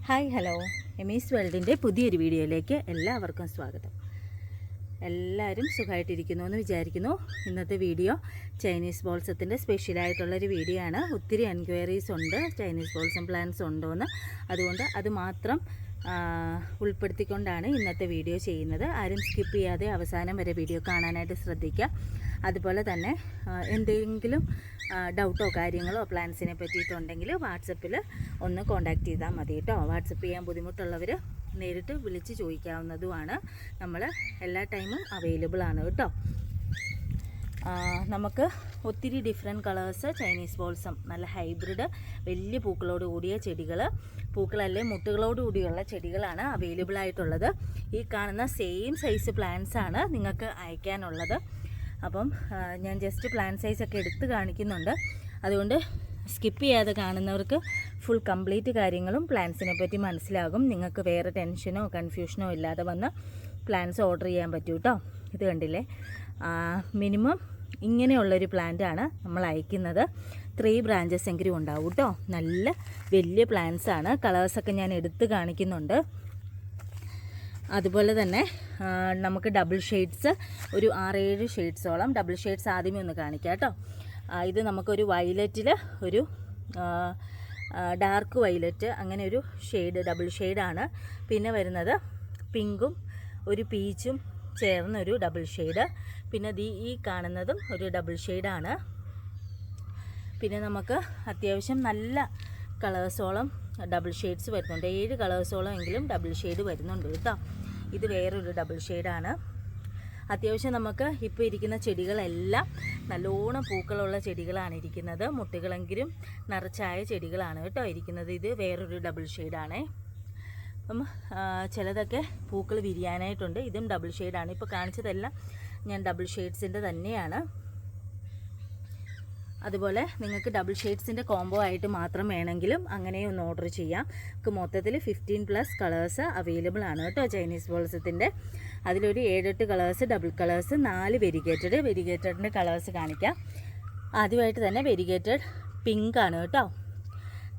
Hi hello എമീസ് വേൾഡിൻ്റെ പുതിയൊരു വീഡിയോയിലേക്ക് എല്ലാവർക്കും സ്വാഗതം. എല്ലാവരും സുഖമായിട്ടിരിക്കുന്നു എന്ന് വിചാരിക്കുന്നു. ഇന്നത്തെ വീഡിയോ ചൈനീസ് ബോൾസത്തിൻ്റെ സ്പെഷ്യലായിട്ടുള്ളൊരു വീഡിയോ ആണ്. ഒത്തിരി എൻക്വയറീസ് ഉണ്ട് ചൈനീസ് ബോൾസം പ്ലാൻസ് ഉണ്ടോയെന്ന്. അതുകൊണ്ട് അത് മാത്രം ഉൾപ്പെടുത്തിക്കൊണ്ടാണ് ഇന്നത്തെ വീഡിയോ ചെയ്യുന്നത്. ആരും സ്കിപ്പ് ചെയ്യാതെ അവസാനം വരെ വീഡിയോ കാണാനായിട്ട് ശ്രദ്ധിക്കുക. അതുപോലെ തന്നെ എന്തെങ്കിലും ഡൗട്ടോ കാര്യങ്ങളോ പ്ലാൻസിനെ പറ്റിയിട്ടുണ്ടെങ്കിൽ വാട്സപ്പിൽ ഒന്ന് കോൺടാക്റ്റ് ചെയ്താൽ മതി കേട്ടോ. വാട്സപ്പ് ചെയ്യാൻ ബുദ്ധിമുട്ടുള്ളവർ നേരിട്ട് വിളിച്ച് ചോദിക്കാവുന്നതുമാണ്. നമ്മൾ എല്ലാ ടൈമും അവൈലബിൾ ആണ് കേട്ടോ. നമുക്ക് ഒത്തിരി ഡിഫറെൻറ്റ് കളേഴ്സ് ചൈനീസ് ബോൾസം, നല്ല ഹൈബ്രിഡ് വലിയ പൂക്കളോട് കൂടിയ ചെടികൾ, പൂക്കളല്ലേ മുട്ടുകളോട് കൂടിയുള്ള ചെടികളാണ് അവൈലബിൾ ആയിട്ടുള്ളത്. ഈ കാണുന്ന സെയിം സൈസ് പ്ലാന്റ്സ് ആണ് നിങ്ങൾക്ക് അയക്കാനുള്ളത്. അപ്പം ഞാൻ ജസ്റ്റ് പ്ലാൻ സൈസൊക്കെ എടുത്ത് കാണിക്കുന്നുണ്ട്. അതുകൊണ്ട് സ്കിപ്പ് ചെയ്യാതെ കാണുന്നവർക്ക് ഫുൾ കംപ്ലീറ്റ് കാര്യങ്ങളും പ്ലാൻസിനെ പറ്റി മനസ്സിലാകും. നിങ്ങൾക്ക് വേറെ ടെൻഷനോ കൺഫ്യൂഷനോ ഇല്ലാതെ വന്ന് പ്ലാൻസ് ഓർഡർ ചെയ്യാൻ പറ്റും കേട്ടോ. ഇത് കണ്ടില്ലേ, മിനിമം ഇങ്ങനെയുള്ളൊരു പ്ലാന്റാണ് നമ്മൾ അയക്കുന്നത്. 3 ബ്രാഞ്ചസ് എങ്കിലും ഉണ്ടാവും കേട്ടോ. നല്ല വലിയ പ്ലാന്റ്സ് ആണ്. കളേഴ്സൊക്കെ ഞാൻ എടുത്ത് കാണിക്കുന്നുണ്ട്. അതുപോലെ തന്നെ നമുക്ക് ഡബിൾ ഷെയ്ഡ്സ് ഒരു 6-7 ഷെയ്ഡ്സോളം ഡബിൾ ഷെയ്ഡ്സ് ആദ്യമേ ഒന്ന് കാണിക്കാം കേട്ടോ. ഇത് നമുക്കൊരു വയലറ്റിൽ ഒരു ഡാർക്ക് വയലറ്റ്, അങ്ങനെ ഒരു ഷെയ്ഡ് ഡബിൾ ഷെയ്ഡാണ്. പിന്നെ വരുന്നത് പിങ്കും ഒരു പീച്ചും ചേർന്നൊരു ഡബിൾ ഷെയ്ഡ്. പിന്നെ ഈ കാണുന്നതും ഒരു ഡബിൾ ഷെയ്ഡാണ്. പിന്നെ നമുക്ക് അത്യാവശ്യം നല്ല കളേഴ്സോളം ഡബിൾ ഷെയ്ഡ്സ് വരുന്നുണ്ട്. 7 കളേഴ്സോളം എങ്കിലും ഡബിൾ ഷെയ്ഡ് വരുന്നുണ്ട് കേട്ടോ. ഇത് വേറൊരു ഡബിൾ ഷെയ്ഡാണ്. അത്യാവശ്യം നമുക്ക് ഇപ്പോൾ ഇരിക്കുന്ന ചെടികളെല്ലാം നല്ലോണം പൂക്കളുള്ള ചെടികളാണ് ഇരിക്കുന്നത്. മുട്ടുകളെങ്കിലും നിറച്ചായ ചെടികളാണ് കേട്ടോ ഇരിക്കുന്നത്. ഇത് വേറൊരു ഡബിൾ ഷെയ്ഡാണേ. അപ്പം ചിലതൊക്കെ പൂക്കൾ വിരിയാനായിട്ടുണ്ട്. ഇതും ഡബിൾ ഷെയ്ഡാണ്. ഇപ്പോൾ കാണിച്ചതെല്ലാം ഞാൻ ഡബിൾ ഷെയ്ഡ്സിൻ്റെ തന്നെയാണ്. അതുപോലെ നിങ്ങൾക്ക് ഡബിൾ ഷെയ്ഡ്സിൻ്റെ കോംബോ ആയിട്ട് മാത്രം വേണമെങ്കിലും അങ്ങനെ ഒന്ന് ഓർഡർ ചെയ്യാം. നമുക്ക് മൊത്തത്തിൽ 15+ കളേഴ്സ് അവൈലബിൾ ആണ് കേട്ടോ ചൈനീസ് ബോൾസത്തിൻ്റെ. അതിലൊരു 7-8 കളേഴ്സ് ഡബിൾ കളേഴ്സ്, 4 വെരിഗേറ്റഡിൻ്റെ കളേഴ്സ് കാണിക്കാം. ആദ്യമായിട്ട് തന്നെ വെരിഗേറ്റഡ് പിങ്ക് ആണ് കേട്ടോ.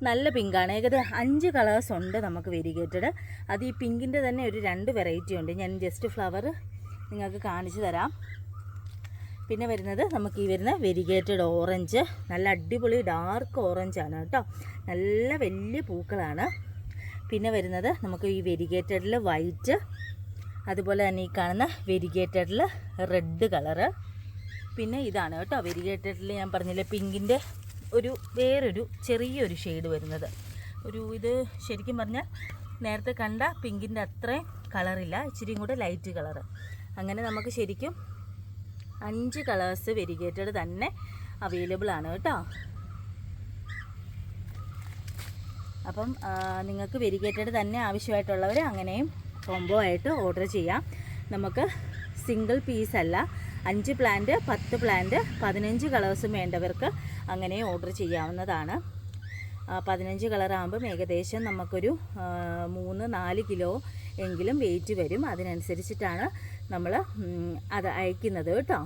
നല്ല പിങ്കാണ്. ഏകദേശം 5 കളേഴ്സ് ഉണ്ട് നമുക്ക് വെരിഗേറ്റഡ്. അത് ഈ പിങ്കിൻ്റെ തന്നെ ഒരു 2 വെറൈറ്റി ഉണ്ട്. ഞാൻ ജസ്റ്റ് ഫ്ലവർ നിങ്ങൾക്ക് കാണിച്ചു തരാം. പിന്നെ വരുന്നത് നമുക്ക് ഈ വരുന്ന വെരിഗേറ്റഡ് ഓറഞ്ച്, നല്ല അടിപൊളി ഡാർക്ക് ഓറഞ്ചാണ് കേട്ടോ. നല്ല വലിയ പൂക്കളാണ്. പിന്നെ വരുന്നത് നമുക്ക് ഈ വെരിഗേറ്റഡിൽ വൈറ്റ്, അതുപോലെ തന്നെ ഈ കാണുന്ന വെരിഗേറ്റഡിൽ റെഡ് കളറ്. പിന്നെ ഇതാണ് കേട്ടോ വെരിഗേറ്റഡിൽ ഞാൻ പറഞ്ഞില്ലേ പിങ്കിൻ്റെ ഒരു വേറൊരു ചെറിയൊരു ഷെയ്ഡ് വരുന്നത്. ഇത് ശരിക്കും പറഞ്ഞാൽ നേരത്തെ കണ്ട പിങ്കിൻ്റെ അത്രയും കളറില്ല, ഇച്ചിരിയും കൂടെ ലൈറ്റ് കളറ്. അങ്ങനെ നമുക്ക് ശരിക്കും 5 കളേഴ്സ് വെരിഗേറ്റഡ് തന്നെ അവൈലബിൾ ആണ് കേട്ടോ. അപ്പം നിങ്ങൾക്ക് വെരിഗേറ്റഡ് തന്നെ ആവശ്യമായിട്ടുള്ളവർ അങ്ങനെയും കോംബോ ആയിട്ട് ഓർഡർ ചെയ്യാം. നമുക്ക് സിംഗിൾ പീസ് അല്ല, 5 പ്ലാന്റ് 10 പ്ലാന്റ് 15 കളേഴ്സും വേണ്ടവർക്ക് അങ്ങനെ ഓർഡർ ചെയ്യാവുന്നതാണ്. 15 കളറാകുമ്പം ഏകദേശം നമുക്കൊരു 3-4 കിലോ എങ്കിലും വെയിറ്റ് വരും. അതിനനുസരിച്ചിട്ടാണ് നമ്മൾ അത് അയക്കുന്നത് കേട്ടോ.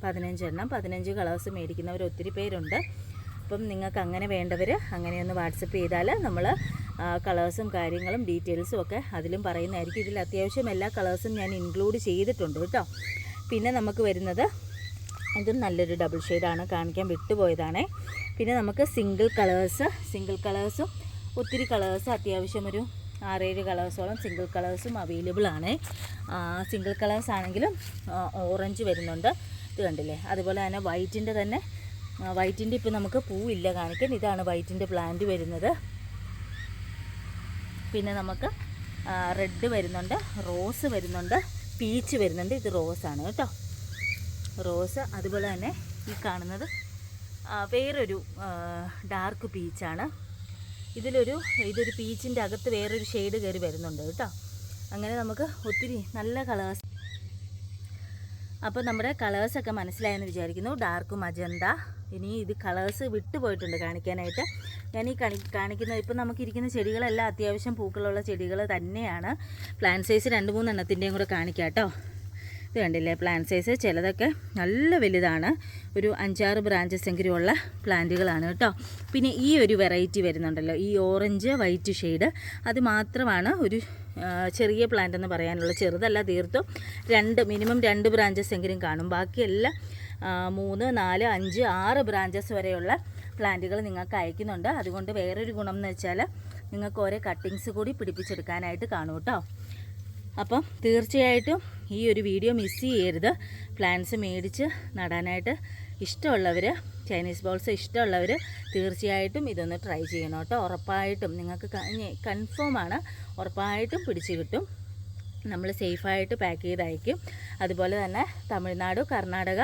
15 എണ്ണം 15 കളേഴ്സ് മേടിക്കുന്നവർ ഒത്തിരി പേരുണ്ട്. അപ്പം നിങ്ങൾക്ക് അങ്ങനെ വേണ്ടവർ അങ്ങനെയൊന്ന് വാട്സപ്പ് ചെയ്താൽ നമ്മൾ കളേഴ്സും കാര്യങ്ങളും ഡീറ്റെയിൽസും ഒക്കെ അതിലും പറയുന്നതായിരിക്കും. ഇതിൽ അത്യാവശ്യം എല്ലാ കളേഴ്സും ഞാൻ ഇൻക്ലൂഡ് ചെയ്തിട്ടുണ്ട് കേട്ടോ. പിന്നെ നമുക്ക് വരുന്നത് ഇതും നല്ലൊരു ഡബിൾ ഷെയ്ഡാണ്, കാണിക്കാൻ വിട്ടുപോയതാണേ. പിന്നെ നമുക്ക് സിംഗിൾ കളേഴ്സും ഒത്തിരി കളേഴ്സ് അത്യാവശ്യം ഒരു 6-7 കളേഴ്സോളം സിംഗിൾ കളേഴ്സും അവൈലബിൾ ആണ്. സിംഗിൾ കളേഴ്സ് ആണെങ്കിലും ഓറഞ്ച് വരുന്നുണ്ട്, ഇത് കണ്ടില്ലേ. അതുപോലെ തന്നെ വൈറ്റിൻ്റെ ഇപ്പോൾ നമുക്ക് പൂവില്ല കാണിക്കാൻ. ഇതാണ് വൈറ്റിൻ്റെ പ്ലാന്റ് വരുന്നത്. പിന്നെ നമുക്ക് റെഡ് വരുന്നുണ്ട്, റോസ് വരുന്നുണ്ട്, പീച്ച് വരുന്നുണ്ട്. ഇത് റോസാണ് കേട്ടോ, റോസ്. അതുപോലെ തന്നെ ഈ കാണുന്നത് വേറൊരു ഡാർക്ക് പീച്ചാണ്. ഇതൊരു പീച്ചിൻ്റെ അകത്ത് വേറൊരു ഷെയ്ഡ് കയറി വരുന്നുണ്ട് കേട്ടോ. അങ്ങനെ നമുക്ക് ഒത്തിരി നല്ല കളേഴ്സ്. അപ്പോൾ നമ്മുടെ കളേഴ്സൊക്കെ മനസ്സിലായെന്ന് വിചാരിക്കുന്നു. Dark magenta. ഇനി ഇത് കളേഴ്സ് വിട്ടുപോയിട്ടുണ്ട് കാണിക്കാനായിട്ട്. ഞാൻ ഈ കാണിക്കുന്നത് ഇപ്പോൾ നമുക്കിരിക്കുന്ന ചെടികളെല്ലാം അത്യാവശ്യം പൂക്കളുള്ള ചെടികൾ തന്നെയാണ്. പ്ലാന്റ് സൈസ് 2-3 എണ്ണത്തിൻ്റെയും കൂടെ കാണിക്കാം കേട്ടോ. ഇത് കണ്ടില്ലേ പ്ലാന്റ് സൈസ്, ചിലതൊക്കെ നല്ല വലുതാണ്, ഒരു 5-6 ബ്രാഞ്ചസ് എങ്കിലും ഉള്ള പ്ലാന്റുകളാണ് കേട്ടോ. പിന്നെ ഈ ഒരു വെറൈറ്റി വരുന്നുണ്ടല്ലോ, ഈ ഓറഞ്ച് വൈറ്റ് ഷെയ്ഡ്, അത് മാത്രമാണ് ഒരു ചെറിയ പ്ലാന്റ് എന്ന് പറയാനുള്ള. ചെറുതല്ല തീർത്തും, മിനിമം 2 ബ്രാഞ്ചസ് എങ്കിലും കാണും. ബാക്കിയെല്ലാം 3, 4, 5, 6 ബ്രാഞ്ചസ് വരെയുള്ള പ്ലാന്റുകൾ നിങ്ങൾക്ക് അയക്കുന്നുണ്ട്. അതുകൊണ്ട് വേറൊരു ഗുണം എന്ന് വെച്ചാൽ നിങ്ങൾക്ക് ഓരോ കട്ടിങ്സ് കൂടി പിടിപ്പിച്ചെടുക്കാനായിട്ട് കാണും കേട്ടോ. അപ്പം തീർച്ചയായിട്ടും ഈ ഒരു വീഡിയോ മിസ് ചെയ്യരുത്. പ്ലാന്റ്സ് മേടിച്ച് നടാനായിട്ട് ഇഷ്ടമുള്ളവർ, ചൈനീസ് ബോൾസ് ഇഷ്ടമുള്ളവർ തീർച്ചയായിട്ടും ഇതൊന്ന് ട്രൈ ചെയ്യണം കേട്ടോ. ഉറപ്പായിട്ടും നിങ്ങൾക്ക് കൺഫേമാണ്, ഉറപ്പായിട്ടും പിടിച്ച് കിട്ടും. നമ്മൾ സേഫായിട്ട് പാക്ക് ചെയ്ത് അയക്കും. അതുപോലെ തന്നെ തമിഴ്നാട്, കർണാടക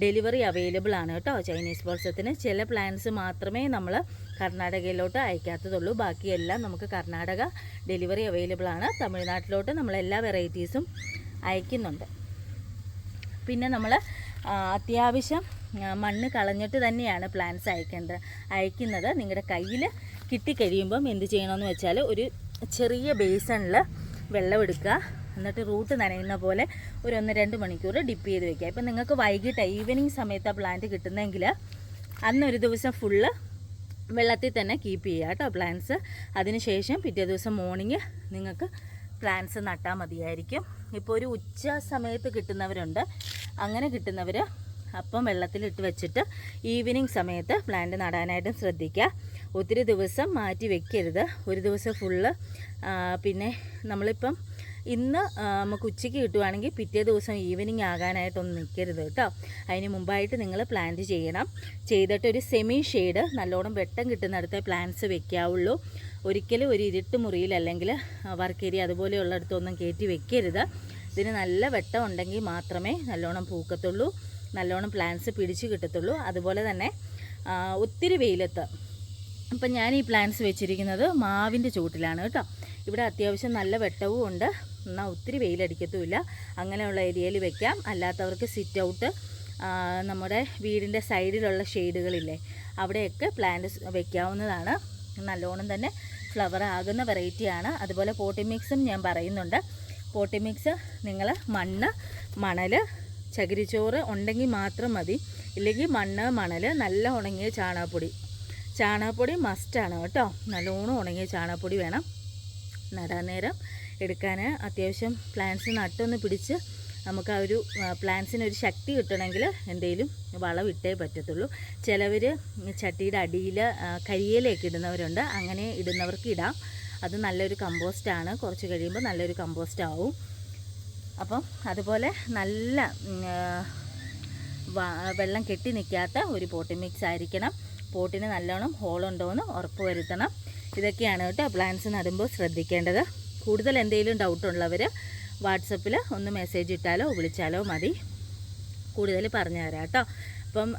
ഡെലിവറി അവൈലബിൾ ആണ് കേട്ടോ ചൈനീസ് ബോൾസത്തിന്. ചില പ്ലാന്റ്സ് മാത്രമേ നമ്മൾ കർണാടകയിലോട്ട് അയക്കാത്തതുള്ളൂ, ബാക്കിയെല്ലാം നമുക്ക് കർണാടക ഡെലിവറി അവൈലബിൾ ആണ്. തമിഴ്നാട്ടിലോട്ട് നമ്മളെല്ലാ വെറൈറ്റീസും അയക്കുന്നുണ്ട്. പിന്നെ നമ്മൾ അത്യാവശ്യം മണ്ണ് കളഞ്ഞിട്ട് തന്നെയാണ് പ്ലാന്റ്സ് അയക്കുന്നത്. നിങ്ങളുടെ കയ്യിൽ കിട്ടിക്കഴിയുമ്പം എന്ത് ചെയ്യണമെന്ന് വെച്ചാൽ, ഒരു ചെറിയ ബേസണിൽ വെള്ളം എടുക്കുക, എന്നിട്ട് റൂട്ട് നനയുന്ന പോലെ ഒരു 1-2 മണിക്കൂർ ഡിപ്പ് ചെയ്ത് വെക്കുക. ഇപ്പം നിങ്ങൾക്ക് വൈകിട്ട് ഈവനിങ് സമയത്ത് ആ പ്ലാന്റ് കിട്ടുന്നെങ്കിൽ അന്നൊരു ദിവസം ഫുള്ള് വെള്ളത്തിൽ തന്നെ കീപ്പ് ചെയ്യുക കേട്ടോ പ്ലാന്റ്സ്. അതിനുശേഷം പിറ്റേ ദിവസം മോർണിംഗ് നിങ്ങൾക്ക് പ്ലാന്റ്സ് നട്ടാൽ മതിയായിരിക്കും. ഇപ്പോൾ ഒരു ഉച്ച സമയത്ത് കിട്ടുന്നവരുണ്ട്. അങ്ങനെ കിട്ടുന്നവർ അപ്പം വെള്ളത്തിലിട്ട് വെച്ചിട്ട് ഈവനിങ് സമയത്ത് പ്ലാന്റ് നടാനായിട്ടും ശ്രദ്ധിക്കുക. ഒത്തിരി ദിവസം മാറ്റി വെക്കരുത്, ഒരു ദിവസം ഫുള്ള്. പിന്നെ നമ്മളിപ്പം ഇന്ന് നമുക്ക് ഉച്ചയ്ക്ക് കിട്ടുവാണെങ്കിൽ പിറ്റേ ദിവസം ഈവനിങ് ആകാനായിട്ടൊന്നും നിൽക്കരുത് കേട്ടോ. അതിന് മുമ്പായിട്ട് നിങ്ങൾ പ്ലാന്റ് ചെയ്യണം. ചെയ്തിട്ട് ഒരു സെമി ഷെയ്ഡ്, നല്ലോണം വെട്ടം കിട്ടുന്നിടത്തെ പ്ലാന്റ്സ് വെക്കാവുള്ളൂ. ഒരിക്കലും ഒരു ഇരുട്ട് മുറിയിൽ അല്ലെങ്കിൽ വർക്ക് ഏരിയ അതുപോലെയുള്ളിടത്തൊന്നും കയറ്റി വെക്കരുത്. ഇതിന് നല്ല വെട്ടം ഉണ്ടെങ്കിൽ മാത്രമേ നല്ലോണം പൂക്കത്തുള്ളൂ, നല്ലോണം പ്ലാന്റ്സ് പിടിച്ച് കിട്ടത്തുള്ളൂ. അതുപോലെ തന്നെ ഒത്തിരി വെയിലത്ത്, ഇപ്പം ഞാൻ ഈ പ്ലാന്റ്സ് വെച്ചിരിക്കുന്നത് മാവിൻ്റെ ചൂട്ടിലാണ് കേട്ടോ. ഇവിടെ അത്യാവശ്യം നല്ല വെട്ടവും ഉണ്ട്, എന്നാൽ ഒത്തിരി വെയിലടിക്കത്തുമില്ല. അങ്ങനെയുള്ള ഏരിയയിൽ വെക്കാം. അല്ലാത്തവർക്ക് സിറ്റ് ഔട്ട്, നമ്മുടെ വീടിൻ്റെ സൈഡിലുള്ള ഷെയ്ഡുകളില്ലേ, അവിടെയൊക്കെ പ്ലാന്റ് വെക്കാവുന്നതാണ്. നല്ലോണം തന്നെ ഫ്ലവർ ആകുന്ന വെറൈറ്റിയാണ്. അതുപോലെ പോട്ടി മിക്സും ഞാൻ പറയുന്നുണ്ട്. പോട്ടി മിക്സ് നിങ്ങൾ മണൽ, ചകിരിച്ചോറ് ഉണ്ടെങ്കിൽ മാത്രം മതി. ഇല്ലെങ്കിൽ മണൽ, നല്ല ഉണങ്ങിയ ചാണകപ്പൊടി മസ്റ്റാണ് കേട്ടോ. നല്ലോണം ഉണങ്ങിയ ചാണകപ്പൊടി വേണം നടാൻ നേരം എടുക്കാൻ. അത്യാവശ്യം പ്ലാന്റ്സ് നട്ടൊന്ന് പിടിച്ച് നമുക്ക് ആ ഒരു പ്ലാന്റ്സിനൊരു ശക്തി കിട്ടണമെങ്കിൽ എന്തെങ്കിലും വളം ഇട്ടേ പറ്റത്തുള്ളൂ. ചിലവർ ചട്ടിയുടെ അടിയിൽ കരിയിലയൊക്കെ ഇടുന്നവരുണ്ട്. അങ്ങനെ ഇടുന്നവർക്ക് ഇടാം. അത് നല്ലൊരു കമ്പോസ്റ്റാണ്. കുറച്ച് കഴിയുമ്പോൾ നല്ലൊരു കമ്പോസ്റ്റ് ആവും. അപ്പം അതുപോലെ നല്ല വെള്ളം കെട്ടി നിൽക്കാത്ത ഒരു പോട്ടി മിക്സ് ആയിരിക്കണം. പോട്ടിന് നല്ലോണം ഹോളുണ്ടോയെന്ന് ഉറപ്പ് വരുത്തണം. ഇതൊക്കെയാണ് കേട്ടോ പ്ലാന്റ്സ് നടുമ്പോൾ ശ്രദ്ധിക്കേണ്ടത്. കൂടുതൽ എന്തെങ്കിലും ഡൗട്ടുള്ളവർ വാട്സപ്പിൽ ഒന്ന് മെസ്സേജ് ഇട്ടാലോ വിളിച്ചാലോ മതി, കൂടുതൽ പറഞ്ഞു തരാം കേട്ടോ. അപ്പം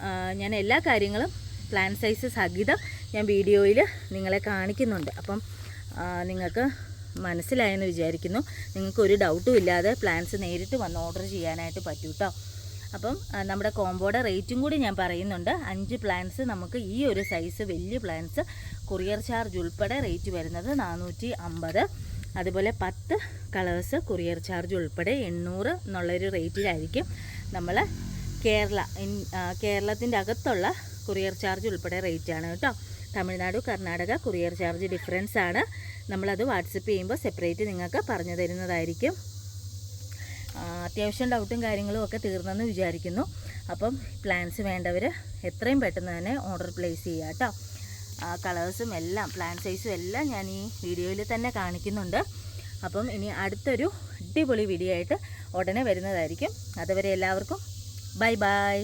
ഞാൻ എല്ലാ കാര്യങ്ങളും പ്ലാന്റ് സൈസ് സഹിതം ഞാൻ വീഡിയോയിൽ നിങ്ങളെ കാണിക്കുന്നുണ്ട്. അപ്പം നിങ്ങൾക്ക് മനസ്സിലായെന്ന് വിചാരിക്കുന്നു. നിങ്ങൾക്കൊരു ഡൗട്ടും ഇല്ലാതെ പ്ലാന്റ്സ് നേരിട്ട് വന്ന് ഓർഡർ ചെയ്യാനായിട്ട് പറ്റും കേട്ടോ. അപ്പം നമ്മുടെ കോംബോയുടെ റേറ്റും കൂടി ഞാൻ പറയുന്നുണ്ട്. 5 പ്ലാന്റ്സ് നമുക്ക് ഈ ഒരു സൈസ് വലിയ പ്ലാന്റ്സ് കൊറിയർ ചാർജ് ഉൾപ്പെടെ റേറ്റ് വരുന്നത് 450. അതുപോലെ 10 കളേഴ്സ് കൊറിയർ ചാർജ് ഉൾപ്പെടെ 800 എന്നുള്ളൊരു റേറ്റിലായിരിക്കും നമ്മൾ കേരളത്തിൻ്റെ അകത്തുള്ള കൊറിയർ ചാർജ് ഉൾപ്പെടെ റേറ്റാണ് കേട്ടോ. Tamil Nadu, Karnataka courier charge difference ആണ്. നമ്മളത് വാട്സപ്പ് ചെയ്യുമ്പോൾ സെപ്പറേറ്റ് നിങ്ങൾക്ക് പറഞ്ഞു തരുന്നതായിരിക്കും. അത്യാവശ്യം ഡൗട്ടും കാര്യങ്ങളും ഒക്കെ തീർന്നെന്ന് വിചാരിക്കുന്നു. അപ്പം പ്ലാന്റ്സ് വേണ്ടവർ എത്രയും പെട്ടെന്ന് തന്നെ ഓർഡർ പ്ലേസ് ചെയ്യുക കേട്ടോ. കളേഴ്സും എല്ലാം പ്ലാന്റ് സൈസും എല്ലാം ഞാൻ ഈ വീഡിയോയിൽ തന്നെ കാണിക്കുന്നുണ്ട്. അപ്പം ഇനി അടുത്തൊരു അടിപൊളി വീഡിയോ ആയിട്ട് ഉടനെ വരുന്നതായിരിക്കും. അതുവരെ എല്ലാവർക്കും ബൈ ബൈ.